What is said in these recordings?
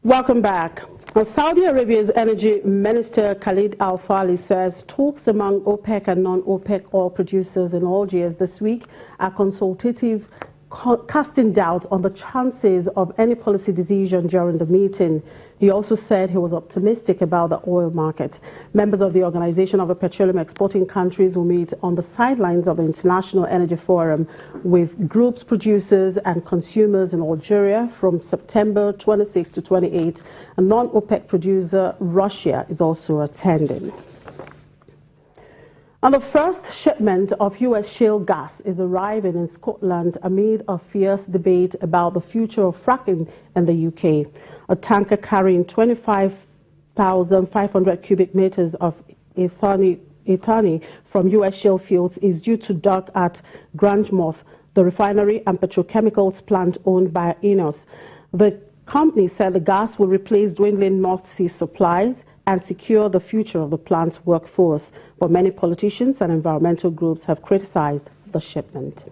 Welcome back. Saudi Arabia's Energy Minister Khalid Al-Falih says talks among OPEC and non-OPEC oil producers in Algiers this week are consultative, casting doubt on the chances of any policy decision during the meeting. He also said he was optimistic about the oil market. Members of the Organization of the Petroleum Exporting Countries will meet on the sidelines of the International Energy Forum with groups, producers and consumers in Algeria from September 26 to 28. A non-OPEC producer, Russia, is also attending. And the first shipment of U.S. shale gas is arriving in Scotland amid a fierce debate about the future of fracking in the UK. A tanker carrying 25,500 cubic meters of ethane from U.S. shale fields is due to dock at Grangemouth, the refinery and petrochemicals plant owned by Ineos. The company said the gas will replace dwindling North Sea supplies and secure the future of the plant's workforce. But many politicians and environmental groups have criticized the shipment.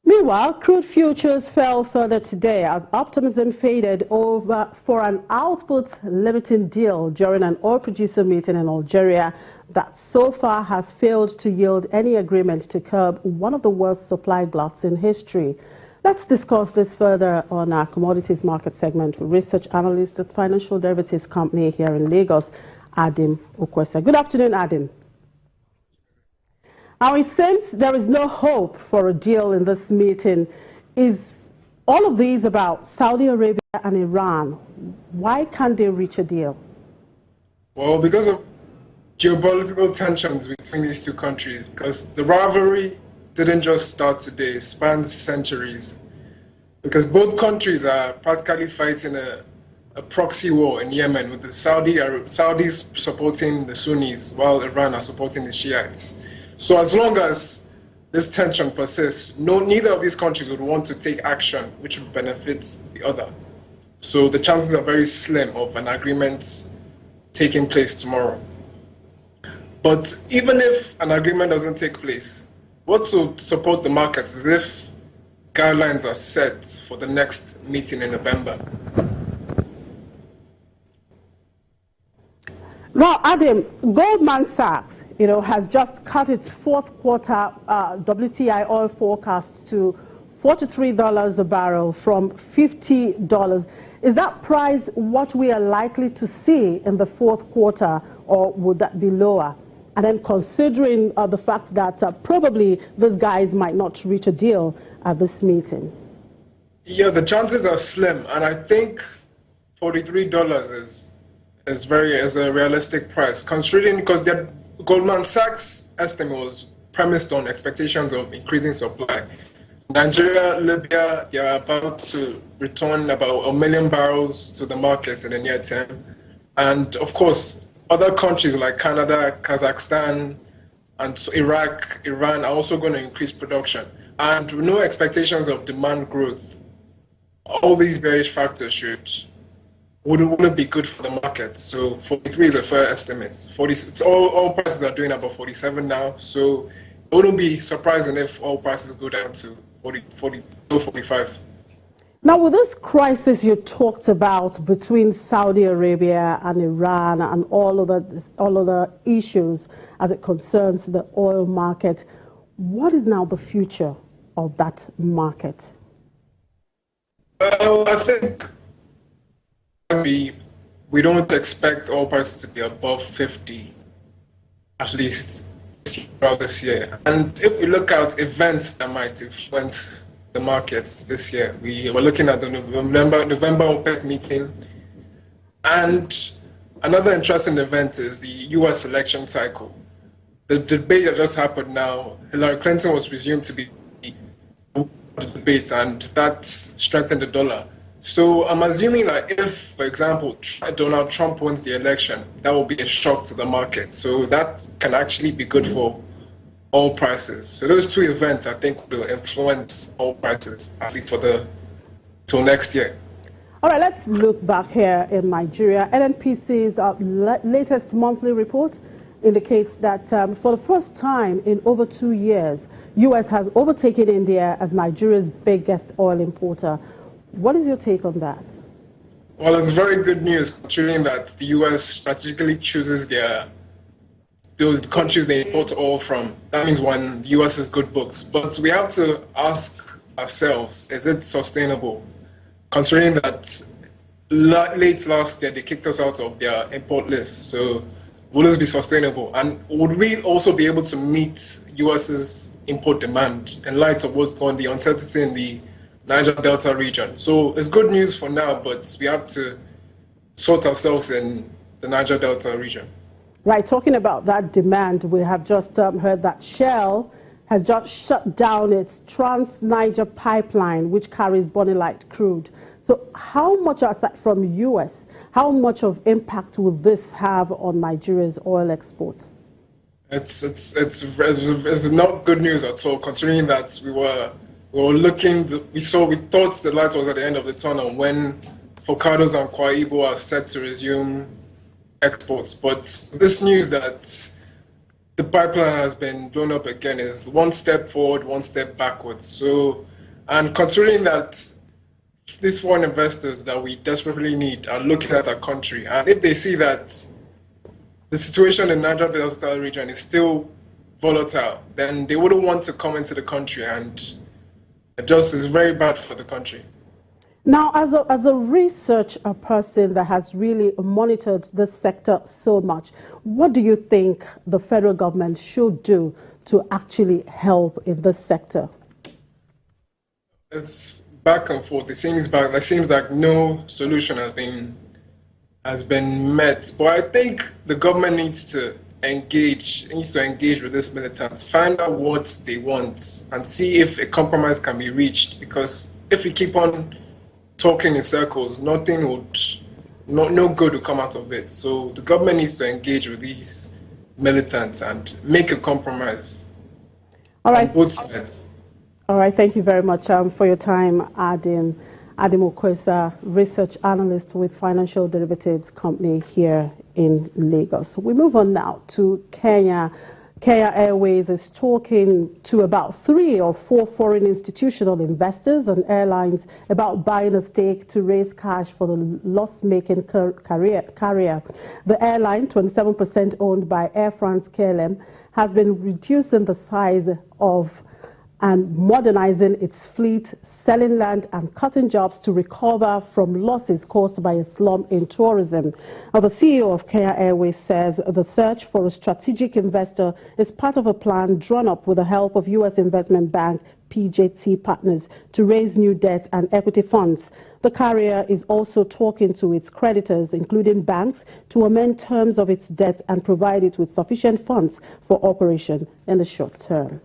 Meanwhile, crude futures fell further today as optimism faded for an output limiting deal during an oil producer meeting in Algeria that so far has failed to yield any agreement to curb one of the worst supply gluts in history. Let's discuss this further on our commodities market segment with research analyst at financial derivatives company here in Lagos, Adim Okwesa. Good afternoon, Adim. Now, it seems there is no hope for a deal in this meeting. Is all of these about Saudi Arabia and Iran? Why can't they reach a deal? Well, because of geopolitical tensions between these two countries, because the rivalry didn't just start today, it spans centuries. Because both countries are practically fighting a proxy war in Yemen with the Saudis supporting the Sunnis while Iran are supporting the Shiites. So as long as this tension persists, neither of these countries would want to take action which would benefit the other. So the chances are very slim of an agreement taking place tomorrow. But even if an agreement doesn't take place, what will support the markets is if guidelines are set for the next meeting in November. Now, Adam, Goldman Sachs, has just cut its fourth quarter WTI oil forecast to $43 a barrel from $50. Is that price what we are likely to see in the fourth quarter, or would that be lower? And then considering the fact that probably these guys might not reach a deal at this meeting. Yeah, the chances are slim, and I think $43 is a realistic price, considering because Goldman Sachs' estimate was premised on expectations of increasing supply. Nigeria, Libya, they are about to return about 1 million barrels to the market in the near term, and of course, other countries like Canada, Kazakhstan, and Iraq, Iran are also going to increase production. And with no expectations of demand growth, all these various factors wouldn't be good for the market. So 43 is a fair estimate. All prices are doing about 47 now. So it wouldn't be surprising if all prices go down to 45. Now, with this crisis you talked about between Saudi Arabia and Iran and all of the issues as it concerns the oil market, what is now the future of that market? Well, I think we don't expect oil prices to be above 50, at least throughout this year. And if we look at events that might influence the markets this year, we were looking at the November OPEC meeting, and another interesting event is the U.S. election cycle. The debate that just happened now, Hillary Clinton was presumed to be the debate, and that strengthened the dollar. So I'm assuming that if, for example, Donald Trump wins the election, that will be a shock to the market. So that can actually be good for oil prices. So those two events, I think, will influence oil prices, at least till next year. All right, let's look back here in Nigeria. NNPC's latest monthly report indicates that for the first time in over 2 years, U.S. has overtaken India as Nigeria's biggest oil importer. What is your take on that? Well, it's very good news considering that the US strategically chooses those countries they import oil from. That means when the US is good books. But we have to ask ourselves, is it sustainable? Considering that late last year they kicked us out of their import list. So will this be sustainable? And would we also be able to meet US's import demand in light of what's going on, the uncertainty in the Niger Delta region? So it's good news for now, but we have to sort ourselves in the Niger Delta region. Right, talking about that demand, we have just heard that Shell has just shut down its Trans-Niger pipeline, which carries Bonny-Light crude. So how much, aside from US, how much of impact will this have on Nigeria's oil exports? It's not good news at all, considering that we were looking, we thought the light was at the end of the tunnel when Focados and Kwa Ibo are set to resume exports. But this news that the pipeline has been blown up again is one step forward, one step backwards. So, and considering that these foreign investors that we desperately need are looking at our country, and if they see that the situation in Niger Delta region is still volatile, then they wouldn't want to come into the country, and it just is very bad for the country. Now, as a research person that has really monitored this sector so much, what do you think the federal government should do to actually help in this sector? It's back and forth. It seems like no solution has been met. But I think the government needs to engage with these militants, find out what they want, and see if a compromise can be reached. Because if we keep on talking in circles, no good will come out of it. So the government needs to engage with these militants and make a compromise. All right. On both sides. All right. Thank you very much for your time, Adim Okwesa, research analyst with Financial Derivatives Company here in Lagos. We move on now to Kenya. Kenya Airways is talking to about 3 or 4 foreign institutional investors and airlines about buying a stake to raise cash for the loss-making carrier. The airline, 27% owned by Air France-KLM, has been reducing the size of and modernizing its fleet, selling land and cutting jobs to recover from losses caused by a slump in tourism. Now, the CEO of Kenya Airways says the search for a strategic investor is part of a plan drawn up with the help of U.S. investment bank PJT Partners to raise new debt and equity funds. The carrier is also talking to its creditors, including banks, to amend terms of its debt and provide it with sufficient funds for operation in the short term.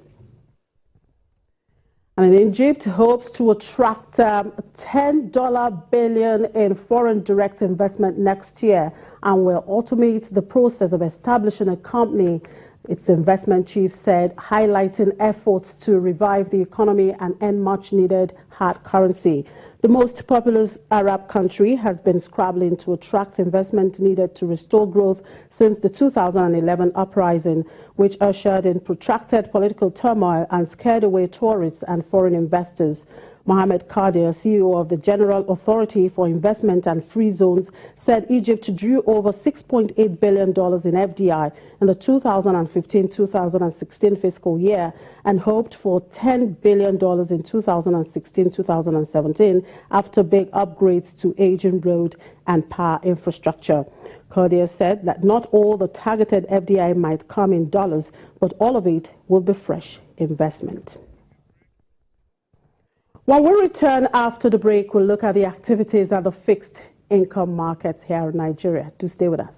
And Egypt hopes to attract $10 billion in foreign direct investment next year and will automate the process of establishing a company, its investment chief said, highlighting efforts to revive the economy and end much needed hard currency. The most populous Arab country has been scrabbling to attract investment needed to restore growth since the 2011 uprising, which ushered in protracted political turmoil and scared away tourists and foreign investors. Mohamed Kadir, CEO of the General Authority for Investment and Free Zones, said Egypt drew over $6.8 billion in FDI in the 2015-2016 fiscal year and hoped for $10 billion in 2016-2017 after big upgrades to aging road and power infrastructure. Kadir said that not all the targeted FDI might come in dollars, but all of it will be fresh investment. When we return after the break, we'll look at the activities at the fixed income markets here in Nigeria. Do stay with us.